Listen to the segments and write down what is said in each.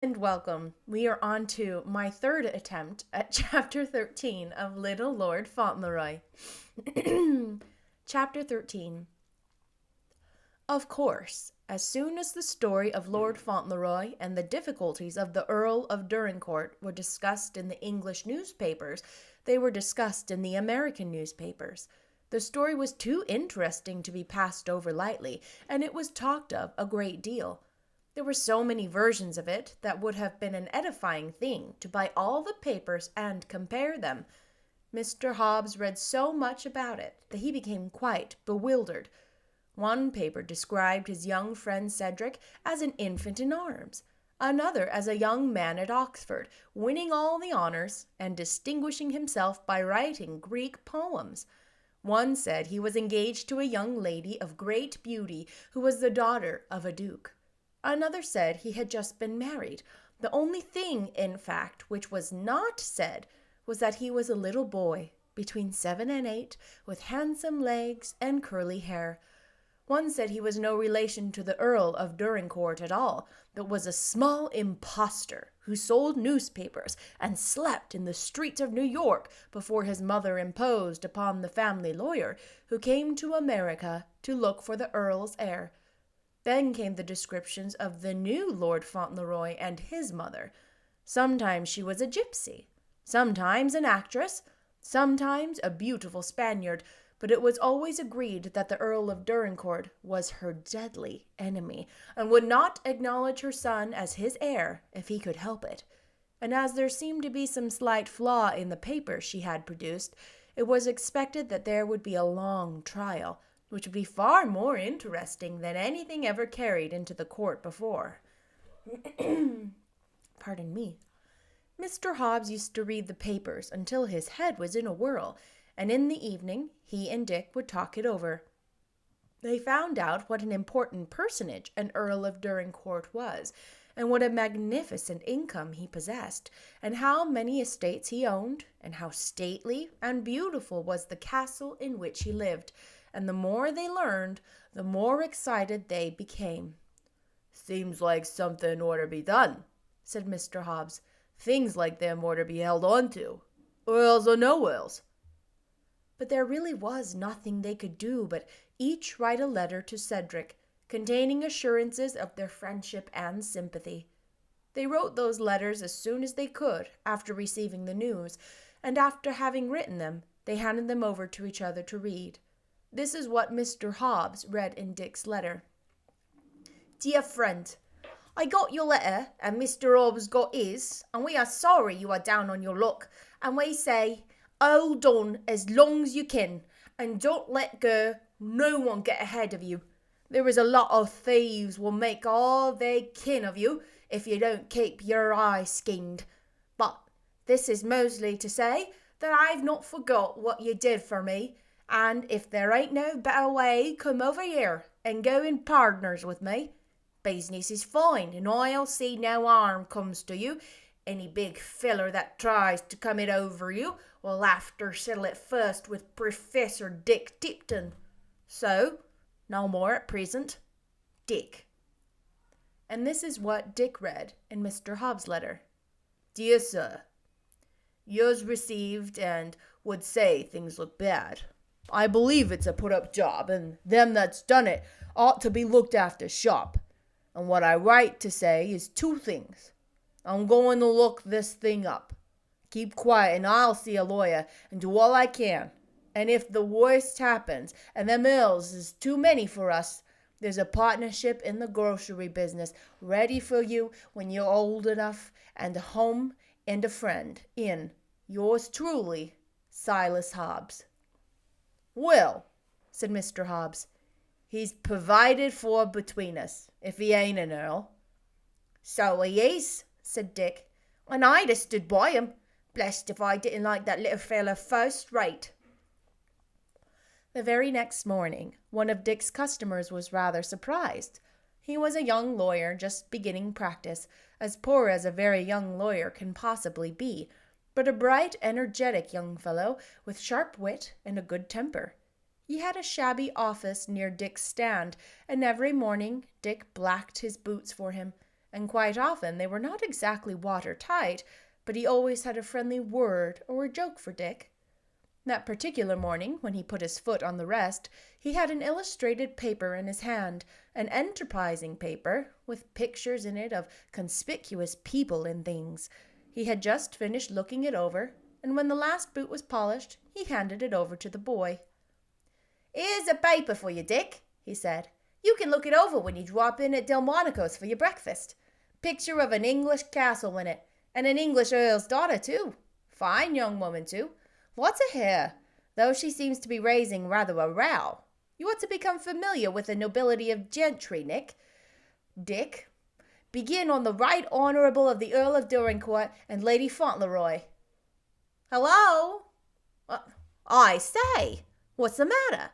And welcome. We are on to my third attempt at Chapter 13 of Little Lord Fauntleroy. Chapter 13. Of course, as soon as the story of Lord Fauntleroy and the difficulties of the Earl of Dorincourt were discussed in the English newspapers, they were discussed in the American newspapers. The story was too interesting to be passed over lightly, and it was talked of a great deal. There were so many versions of it that would have been an edifying thing to buy all the papers and compare them. Mr. Hobbs read so much about it that he became quite bewildered. One paper described his young friend Cedric as an infant in arms, another as a young man at Oxford, winning all the honors and distinguishing himself by writing Greek poems. One said he was engaged to a young lady of great beauty who was the daughter of a duke. Another said he had just been married. The only thing, in fact, which was not said was that he was a little boy, between 7 and 8, with handsome legs and curly hair. One said he was no relation to the Earl of Dorincourt at all, but was a small impostor who sold newspapers and slept in the streets of New York before his mother imposed upon the family lawyer, who came to America to look for the Earl's heir. Then came the descriptions of the new Lord Fauntleroy and his mother. Sometimes she was a gypsy, sometimes an actress, sometimes a beautiful Spaniard, but it was always agreed that the Earl of Dorincourt was her deadly enemy, and would not acknowledge her son as his heir if he could help it. And as there seemed to be some slight flaw in the papers she had produced, it was expected that there would be a long trial, which would be far more interesting than anything ever carried into the court before. Pardon me. Mr. Hobbs used to read the papers until his head was in a whirl, and in the evening he and Dick would talk it over. They found out what an important personage an Earl of Dorincourt was, and what a magnificent income he possessed, and how many estates he owned, and how stately and beautiful was the castle in which he lived. And the more they learned, the more excited they became. "Seems like something ought to be done," said Mr. Hobbs. "Things like them ought to be held on to, or else or no else." But there really was nothing they could do but each write a letter to Cedric, containing assurances of their friendship and sympathy. They wrote those letters as soon as they could after receiving the news, and after having written them, they handed them over to each other to read. This is what Mr. Hobbs read in Dick's letter. "Dear friend, I got your letter, and Mr. Hobbs got his, and we are sorry you are down on your luck, and we say, hold on as long as you can, and don't let go, no one get ahead of you. There is a lot of thieves will make all they can of you if you don't keep your eyes skinned. But this is mostly to say that I've not forgot what you did for me, and if there ain't no better way, come over here and go in partners with me. Business is fine, and I'll see no harm comes to you. Any big filler that tries to come it over you will have to settle it first with Professor Dick Tipton. So, no more at present. Dick." And this is what Dick read in Mr. Hobbs' letter. "Dear Sir, yours received, and would say things look bad. I believe it's a put-up job, and them that's done it ought to be looked after sharp. And what I write to say is two things. I'm going to look this thing up. Keep quiet, and I'll see a lawyer and do all I can. And if the worst happens, and them ills is too many for us, there's a partnership in the grocery business ready for you when you're old enough, and a home and a friend in yours truly, Silas Hobbs." "Well," said Mr. Hobbs, "he's provided for between us, if he ain't an earl." "So he is," said Dick, "and I'd have stood by him. Blessed if I didn't like that little feller first rate." The very next morning, one of Dick's customers was rather surprised. He was a young lawyer just beginning practice, as poor as a very young lawyer can possibly be, but a bright, energetic young fellow with sharp wit and a good temper. He had a shabby office near Dick's stand, and every morning Dick blacked his boots for him, and quite often they were not exactly watertight, but he always had a friendly word or a joke for Dick. That particular morning, when he put his foot on the rest, he had an illustrated paper in his hand, an enterprising paper, with pictures in it of conspicuous people and things. He had just finished looking it over, and when the last boot was polished, he handed it over to the boy. "Here's a paper for you, Dick," he said. "You can look it over when you drop in at Delmonico's for your breakfast. Picture of an English castle in it, and an English earl's daughter, too. Fine young woman, too. Lots of hair, though she seems to be raising rather a row. You ought to become familiar with the nobility of gentry, Dick. Begin on the Right Honourable of the Earl of Dorincourt and Lady Fauntleroy." "Hello? I say, what's the matter?"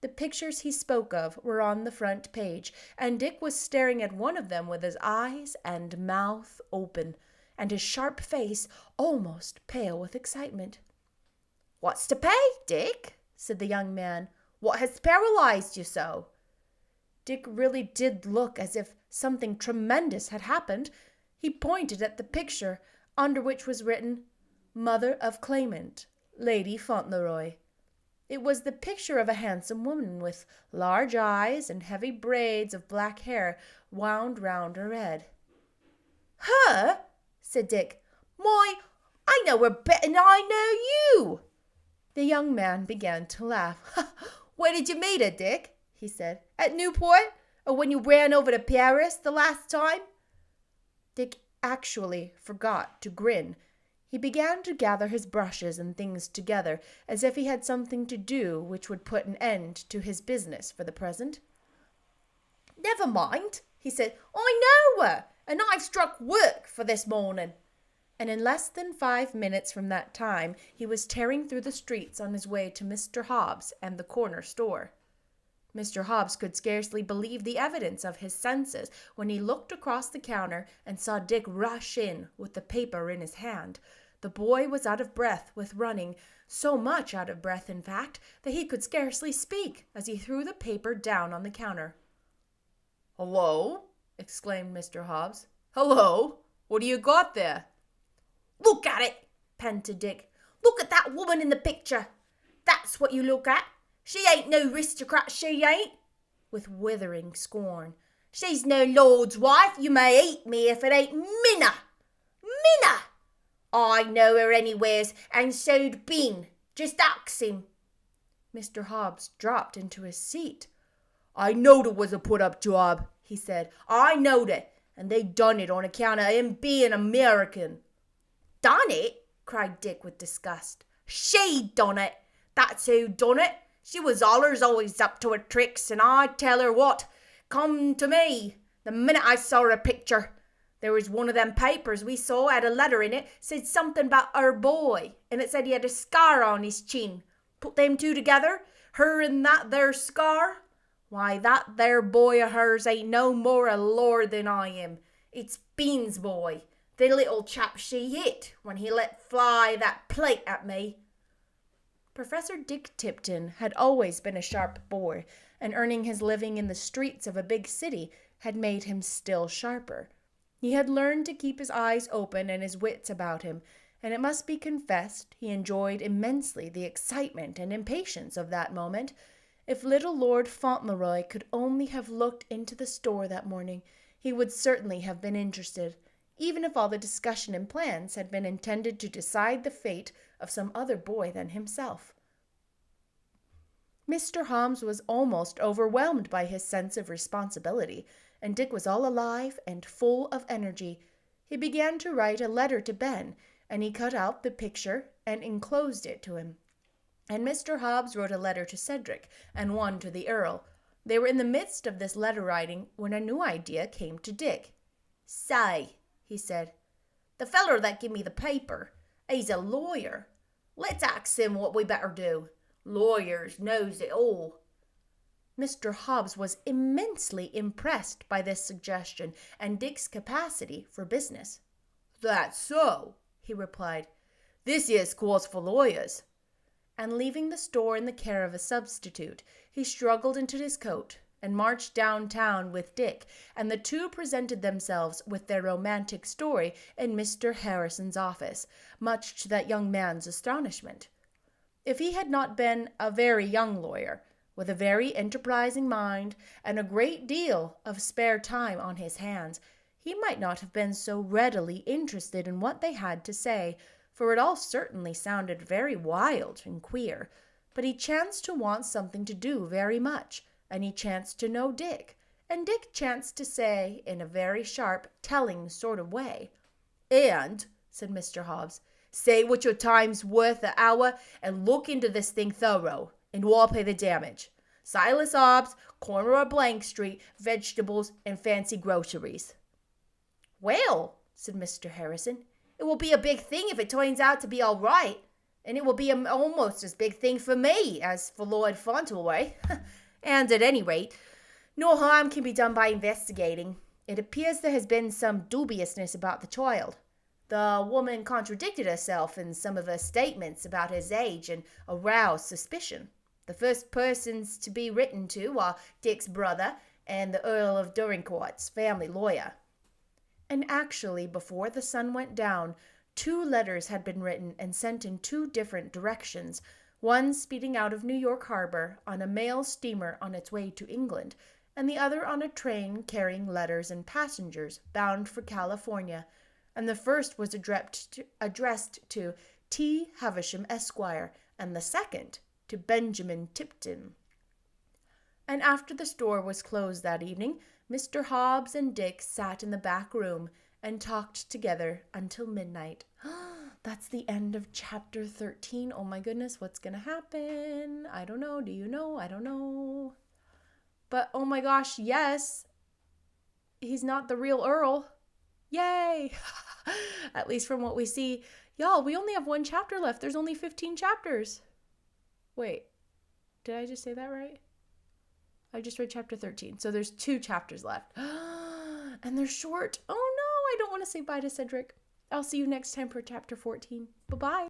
The pictures he spoke of were on the front page, and Dick was staring at one of them with his eyes and mouth open, and his sharp face almost pale with excitement. "What's to pay, Dick?" said the young man. "What has paralyzed you so?" Dick really did look as if something tremendous had happened. He pointed at the picture, under which was written, "Mother of Claimant, Lady Fauntleroy." It was the picture of a handsome woman with large eyes and heavy braids of black hair wound round her head. "Her?" said Dick. "Why, I know her better than I know you." The young man began to laugh. "Where did you meet her, Dick?" he said. "At Newport? Or when you ran over to Paris the last time?" Dick actually forgot to grin. He began to gather his brushes and things together, as if he had something to do which would put an end to his business for the present. "Never mind," he said. "I know her, and I've struck work for this morning." And in less than 5 minutes from that time, he was tearing through the streets on his way to Mr. Hobbs and the corner store. Mr. Hobbs could scarcely believe the evidence of his senses when he looked across the counter and saw Dick rush in with the paper in his hand. The boy was out of breath with running, so much out of breath, in fact, that he could scarcely speak as he threw the paper down on the counter. "Hello!" exclaimed Mr. Hobbs. "Hello! What do you got there?" "Look at it!" panted Dick. "Look at that woman in the picture! That's what you look at! She ain't no aristocrat, she ain't!" With withering scorn. "She's no lord's wife, you may eat me if it ain't Minna! Minna! I know her anywheres, and so'd Bean. Just ax him." Mr. Hobbs dropped into his seat. "I knowed it was a put-up job," he said. "I knowed it, and they done it on account of him being American." "Done it?" cried Dick with disgust. "She done it! That's who done it! She was allers always up to her tricks, and I tell her what, come to me, the minute I saw her picture. There was one of them papers we saw had a letter in it, said something about her boy, and it said he had a scar on his chin. Put them two together, her and that there scar. Why, that there boy of hers ain't no more a lord than I am. It's Bean's boy, the little chap she hit when he let fly that plate at me." Professor Dick Tipton had always been a sharp boy, and earning his living in the streets of a big city had made him still sharper. He had learned to keep his eyes open and his wits about him, and it must be confessed he enjoyed immensely the excitement and impatience of that moment. If little Lord Fauntleroy could only have looked into the store that morning, he would certainly have been interested, even if all the discussion and plans had been intended to decide the fate of some other boy than himself. Mr. Hobbs was almost overwhelmed by his sense of responsibility, and Dick was all alive and full of energy. He began to write a letter to Ben, and he cut out the picture and enclosed it to him. And Mr. Hobbs wrote a letter to Cedric and one to the Earl. They were in the midst of this letter-writing when a new idea came to Dick. "Say," he said, "the feller that give me the paper, he's a lawyer. Let's ax him what we better do. Lawyers knows it all." Mr. Hobbs was immensely impressed by this suggestion and Dick's capacity for business. "That's so," he replied. "This here's course for lawyers." And leaving the store in the care of a substitute, he struggled into his coat and marched downtown with Dick, and the two presented themselves with their romantic story in Mr. Harrison's office, much to that young man's astonishment. If he had not been a very young lawyer, with a very enterprising mind and a great deal of spare time on his hands, he might not have been so readily interested in what they had to say, for it all certainly sounded very wild and queer. But he chanced to want something to do very much, and he chanced to know Dick, and Dick chanced to say, in a very sharp, telling sort of way, "And," said Mr. Hobbs, "say what your time's worth an hour, and look into this thing thorough, and we'll pay the damage. Silas Hobbs, corner of Blank Street, vegetables and fancy groceries." "Well," said Mr. Harrison, "it will be a big thing if it turns out to be all right. And it will be almost as big thing for me as for Lord Fauntleroy. And at any rate, no harm can be done by investigating. It appears there has been some dubiousness about the child. The woman contradicted herself in some of her statements about his age and aroused suspicion. The first persons to be written to are Dick's brother and the Earl of Dorincourt's family lawyer." And actually, before the sun went down, 2 letters had been written and sent in 2 different directions, one speeding out of New York harbor on a mail steamer on its way to England, and the other on a train carrying letters and passengers bound for California, and the first was addressed to T. Havisham, Esquire, and the second to Benjamin Tipton. And after the store was closed that evening, Mr. Hobbs and Dick sat in the back room and talked together until midnight. That's the end of chapter 13. Oh my goodness, what's going to happen? I don't know. Do you know? I don't know. But oh my gosh, yes, he's not the real Earl. Yay! At least from what we see. Y'all, we only have 1 chapter left. There's only 15 chapters. Wait, did I just say that right? I just read chapter 13. So there's 2 chapters left. And they're short. Oh no, I don't want to say bye to Cedric. I'll see you next time for chapter 14. Bye-bye.